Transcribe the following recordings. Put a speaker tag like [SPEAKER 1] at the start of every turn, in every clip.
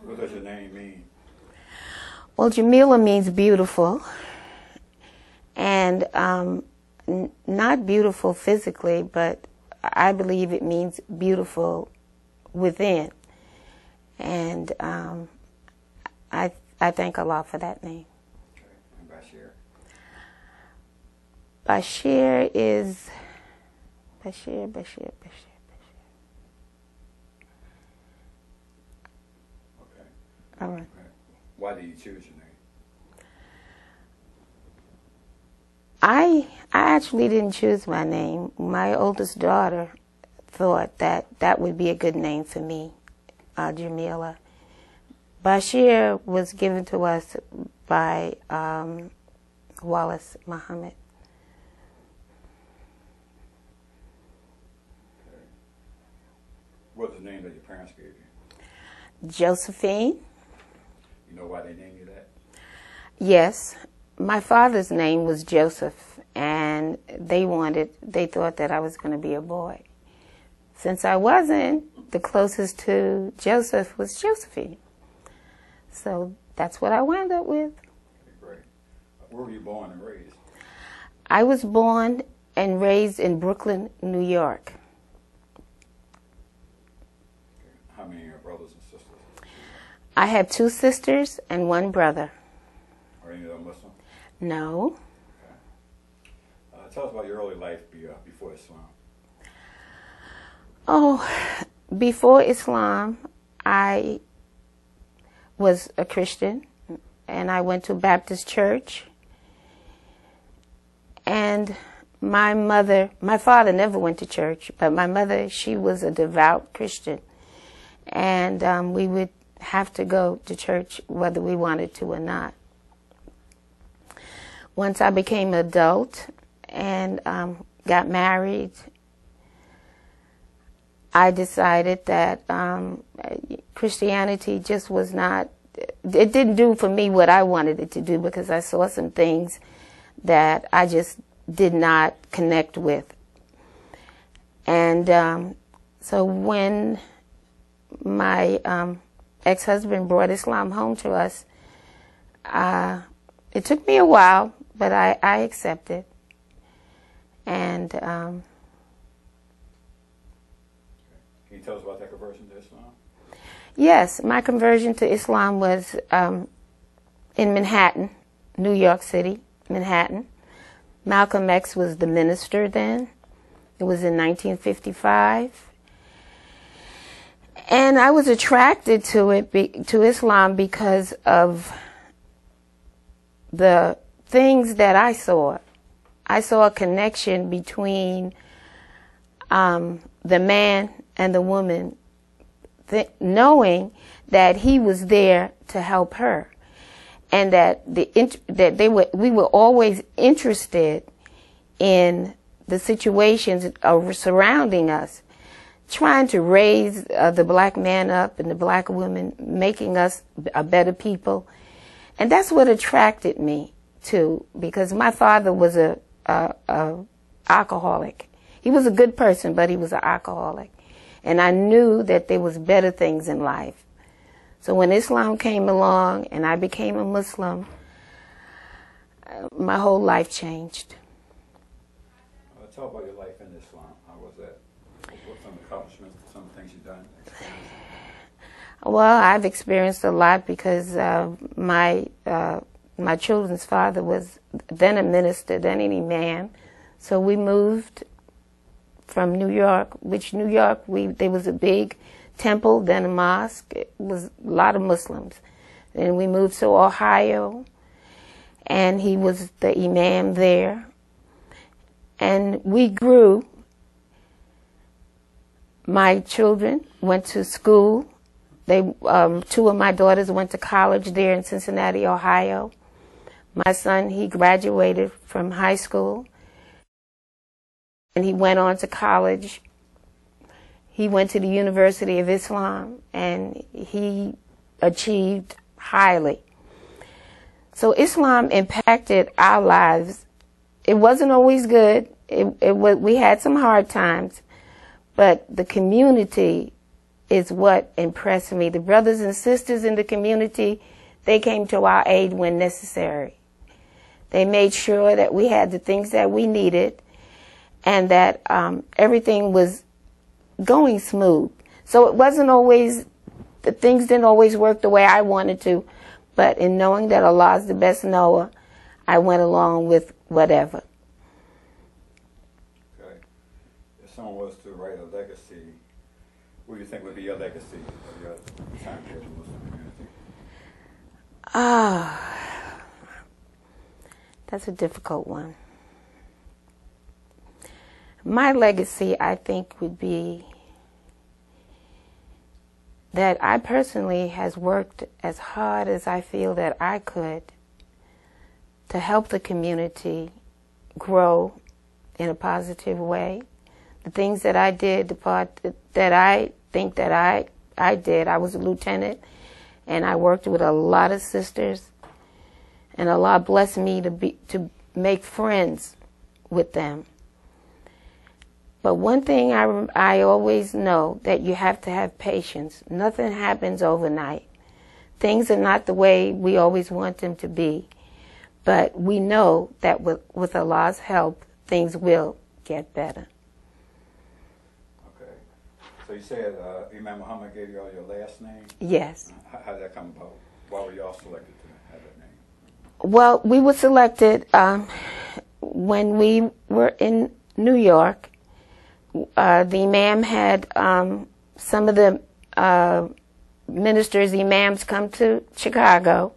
[SPEAKER 1] What does your name mean?
[SPEAKER 2] Well, Jameelah means beautiful, and not beautiful physically, but I believe it means beautiful within. And I thank Allah for that name.
[SPEAKER 1] Okay. And Bashir?
[SPEAKER 2] Bashir is Bashir.
[SPEAKER 1] Okay.
[SPEAKER 2] All right.
[SPEAKER 1] Why did you choose your name?
[SPEAKER 2] I actually didn't choose my name. My oldest daughter thought that that would be a good name for me, Jameelah. Bashir was given to us by Wallace Muhammad.
[SPEAKER 1] Okay. What was the name that your parents gave you?
[SPEAKER 2] Josephine.
[SPEAKER 1] You know why they named you that?
[SPEAKER 2] Yes. My father's name was Joseph, and they thought that I was going to be a boy. Since I wasn't, the closest to Joseph was Josephine. So that's what I wound up with.
[SPEAKER 1] Okay, great. Where were you born and raised?
[SPEAKER 2] I was born and raised in Brooklyn, New York.
[SPEAKER 1] Okay. How many brothers and sisters?
[SPEAKER 2] I have 2 sisters and 1 brother.
[SPEAKER 1] Are any of them Muslim?
[SPEAKER 2] No.
[SPEAKER 1] Okay. Tell us about your early life before Islam.
[SPEAKER 2] Oh, before Islam, I was a Christian, and I went to a Baptist church. And my father never went to church, but my mother, she was a devout Christian. And we would have to go to church whether we wanted to or not. Once I became an adult and got married, I decided that Christianity just was not, it didn't do for me what I wanted it to do, because I saw some things that I just did not connect with. And so when my ex-husband brought Islam home to us, it took me a while, but I accepted. And
[SPEAKER 1] Can you tell us about that conversion to Islam?
[SPEAKER 2] yes, my conversion to Islam was in Manhattan, New York City, Manhattan. Malcolm X was the minister then. It was in 1955. And I was attracted to Islam because of the things that I saw. I saw a connection between the man and the woman, knowing that he was there to help her, and that we were always interested in the situations surrounding us, trying to raise the black man up and the black woman, making us a better people. And that's what attracted me to, because my father was a alcoholic. He was a good person, but he was an alcoholic. And I knew that there was better things in life. So when Islam came along and I became a Muslim, my whole life changed.
[SPEAKER 1] Tell about your life in Islam. How was that? What some accomplishments, some things you've done?
[SPEAKER 2] Well, I've experienced a lot because my children's father was then a minister, then an imam. So we moved from New York, there was a big temple, then a mosque. It was a lot of Muslims. Then we moved to Ohio, and he was the imam there. And we grew. My children went to school. Two of my daughters went to college there in Cincinnati, Ohio. My son, he graduated from high school, and he went on to college. He went to the University of Islam, and he achieved highly. So Islam impacted our lives. It wasn't always good. We had some hard times, but the community is what impressed me. The brothers and sisters in the community, they came to our aid when necessary. They made sure that we had the things that we needed and that everything was going smooth. So it wasn't always, the things didn't always work the way I wanted to, but in knowing that Allah is the best knower, I went along with whatever.
[SPEAKER 1] Okay. If someone was to write a legacy, what do you think would be your legacy of your time here in the Muslim community?
[SPEAKER 2] That's a difficult one. My legacy, I think, would be that I personally has worked as hard as I feel that I could to help the community grow in a positive way. The things that I did, the part that I think that I did, I was a lieutenant, and I worked with a lot of sisters, and Allah blessed me to make friends with them. But one thing I always know, that you have to have patience. Nothing happens overnight. Things are not the way we always want them to be. But we know that with Allah's help, things will get better.
[SPEAKER 1] Okay. So you said Imam Muhammad gave you all your last name?
[SPEAKER 2] Yes.
[SPEAKER 1] How did that come about? Why were you all selected to have that name?
[SPEAKER 2] Well, we were selected when we were in New York. The Imam had some of the ministers, imams, come to Chicago,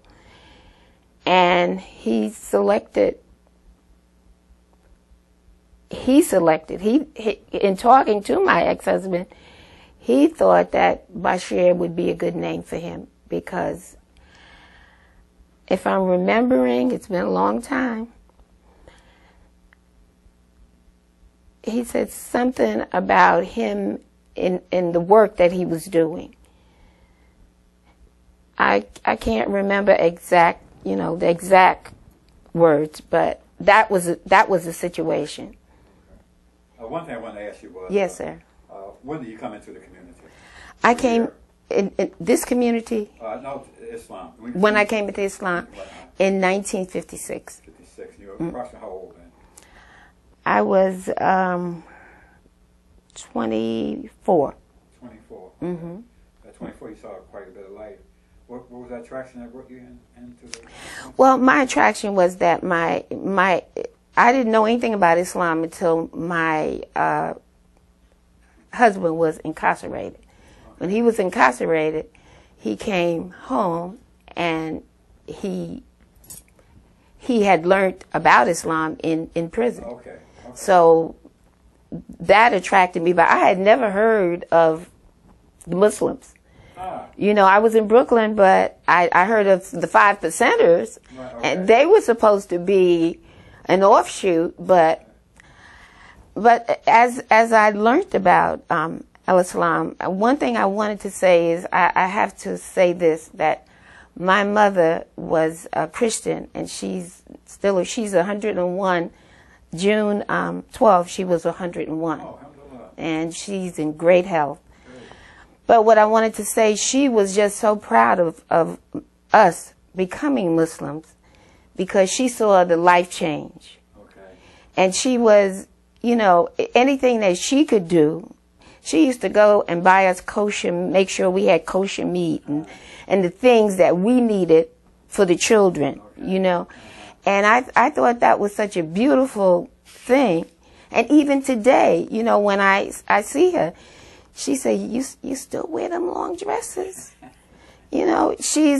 [SPEAKER 2] and he in talking to my ex-husband, he thought that Bashir would be a good name for him, because if I'm remembering, it's been a long time, he said something about him in the work that he was doing. I can't remember the exact words, but that was the situation.
[SPEAKER 1] One thing I wanted to ask you was,
[SPEAKER 2] yes, sir.
[SPEAKER 1] When did you come into the community?
[SPEAKER 2] I came in this community.
[SPEAKER 1] No, Islam.
[SPEAKER 2] When I came into Islam in 1956.
[SPEAKER 1] 56. You were approximately how old then?
[SPEAKER 2] I was 24.
[SPEAKER 1] 24.
[SPEAKER 2] Mm-hmm.
[SPEAKER 1] At 24, you saw quite a bit of life. What was that attraction that brought you into the?
[SPEAKER 2] Well, my attraction was that I didn't know anything about Islam until my husband was incarcerated. Okay. When he was incarcerated, he came home and he had learned about Islam in prison. Okay. So that attracted me, but I had never heard of the Muslims. You know, I was in Brooklyn, but I heard of the 5%ers, right, okay. And they were supposed to be an offshoot, but as I learned about al-Islam, one thing I wanted to say is I have to say this, that my mother was a Christian, and she's 101. June 12th, she was 101, and she's in great health. But what I wanted to say, she was just so proud of us becoming Muslims, because she saw the life change. Okay. And she was, anything that she could do, she used to go and buy us kosher, make sure we had kosher meat and the things that we needed for the children, okay. And I thought that was such a beautiful thing. And even today, when I see her, she said, you still wear them long dresses? She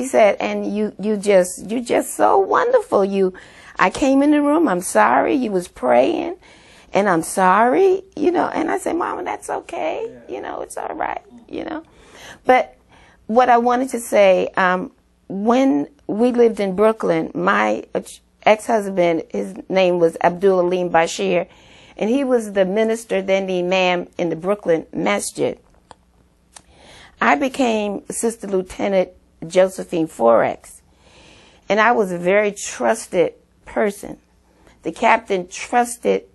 [SPEAKER 2] said, and you're just so wonderful. I came in the room, I'm sorry, you was praying, and I'm sorry, and I said, Mama, that's okay, it's all right, But what I wanted to say, when we lived in Brooklyn, my ex-husband, his name was Abdul Alim Bashir, and he was the minister, then the imam in the Brooklyn Masjid. I became Sister Lieutenant Josephine Forex, and I was a very trusted person. The captain trusted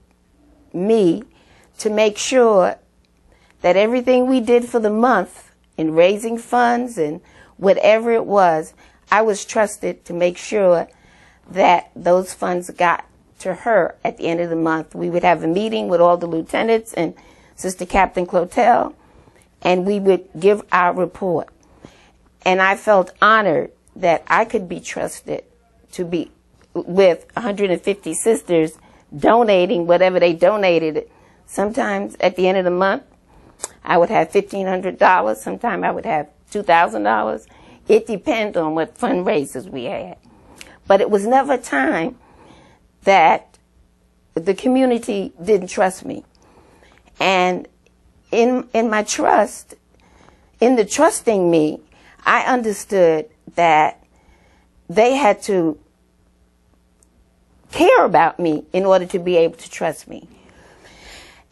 [SPEAKER 2] me to make sure that everything we did for the month in raising funds and whatever it was, I was trusted to make sure that those funds got to her at the end of the month. We would have a meeting with all the lieutenants and Sister Captain Clotel, and we would give our report. And I felt honored that I could be trusted to be with 150 sisters donating whatever they donated. Sometimes at the end of the month, I would have $1,500. Sometimes I would have $2,000. It depends on what fundraisers we had. But it was never a time that the community didn't trust me. And in my trust, in the trusting me, I understood that they had to care about me in order to be able to trust me.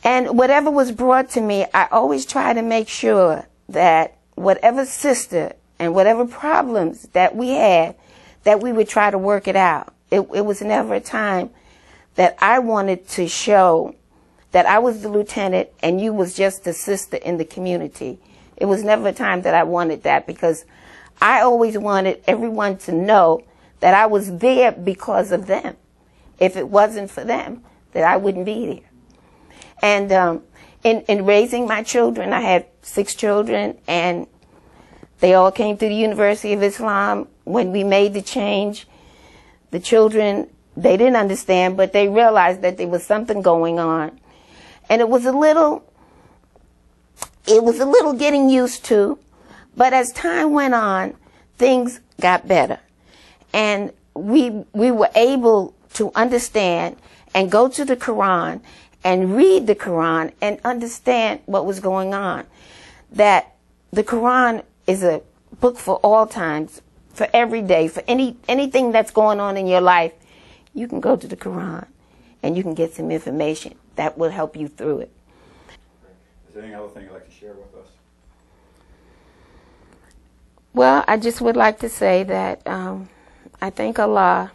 [SPEAKER 2] And whatever was brought to me, I always try to make sure that whatever sister and whatever problems that we had, that we would try to work it out. It was never a time that I wanted to show that I was the lieutenant and you was just a sister in the community. It was never a time that I wanted that, because I always wanted everyone to know that I was there because of them. If it wasn't for them, that I wouldn't be there. And in raising my children, I had 6 children, and they all came to the University of Islam. When we made the change, the children, they didn't understand, but they realized that there was something going on. And it was a little getting used to, but as time went on, things got better. And we were able to understand and go to the Quran and read the Quran and understand what was going on. That the Quran is a book for all times, for every day, for anything that's going on in your life. You can go to the Quran and you can get some information that will help you through it.
[SPEAKER 1] Is there any other thing you'd like to share with us?
[SPEAKER 2] Well, I just would like to say that I thank Allah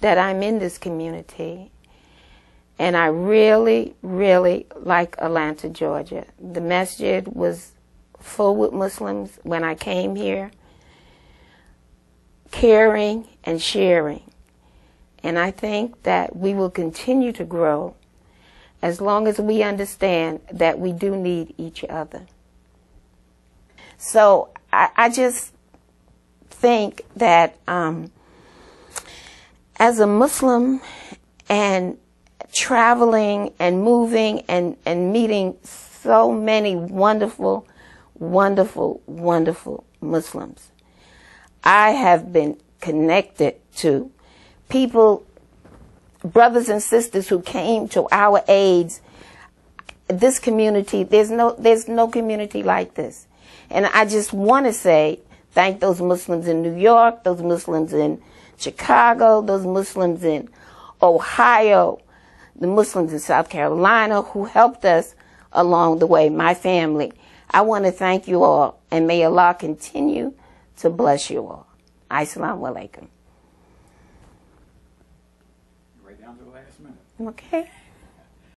[SPEAKER 2] that I'm in this community. And I really, really like Atlanta, Georgia. The masjid was full with Muslims when I came here, caring and sharing. And I think that we will continue to grow as long as we understand that we do need each other. So I just think that as a Muslim and traveling and moving and meeting so many wonderful, wonderful, wonderful Muslims, I have been connected to people, brothers and sisters who came to our aids. This community, there's no community like this. And I just want to say, thank those Muslims in New York, those Muslims in Chicago, those Muslims in Ohio, the Muslims in South Carolina who helped us along the way, my family. I want to thank you all, and may Allah continue to bless you all. Assalamu alaikum.
[SPEAKER 1] Right down to the last minute.
[SPEAKER 2] Okay.